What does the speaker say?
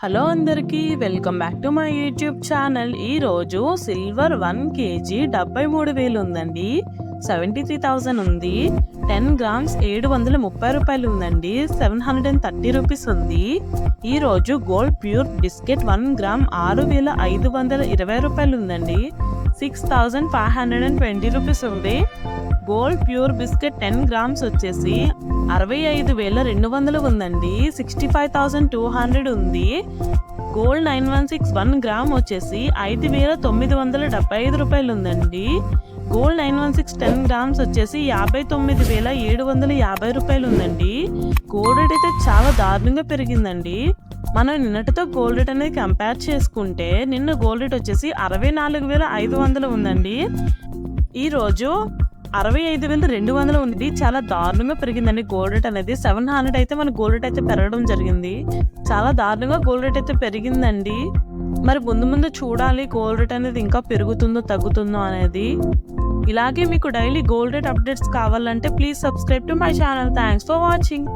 Hello అందరికీ welcome back to my YouTube channel. ఈరోజు silver 1 kg 73,000 ఉందండి, 73,000 ఉంది. 10 గ్రామ్స్ 730 రూపాయలు ఉందండి, 730 రూపీస్ ఉంది. ఈరోజు గోల్డ్ ప్యూర్ బిస్కెట్ 1 గ్రామ్ 6,520 రూపాయలు ఉందండి, 6,520 రూపీస్ ఉంది. గోల్డ్ ప్యూర్ బిస్కెట్ 10 గ్రామ్స్ వచ్చేసి 65,200 ఉందండి, 65,200 ఉంది. గోల్డ్ 916 1 గ్రామ్ వచ్చేసి 5,975 రూపాయలు ఉందండి. గోల్డ్ 916 10 గ్రామ్స్ వచ్చేసి 59,750 రూపాయలు ఉందండి. గోల్డ్ రేట్ అయితే చాలా దారుణంగా పెరిగిందండి. మనం నిన్నటితో గోల్డ్ రేట్ అనేది కంపేర్ చేసుకుంటే నిన్న గోల్డ్ రేట్ వచ్చేసి 64,500 ఉందండి. ఈరోజు 65,200 ఉంది. చాలా దారుణంగా పెరిగిందండి గోల్డ్ రేట్ అనేది. 700 అయితే మన గోల్డ్ రేట్ అయితే పెరగడం జరిగింది. చాలా దారుణంగా గోల్డ్ రేట్ అయితే పెరిగిందండి. మరి ముందు చూడాలి గోల్డ్ రేట్ అనేది ఇంకా పెరుగుతుందో తగ్గుతుందో అనేది. ఇలాగే మీకు డైలీ గోల్డ్ రేట్ అప్డేట్స్ కావాలంటే please subscribe to my channel. Thanks for watching.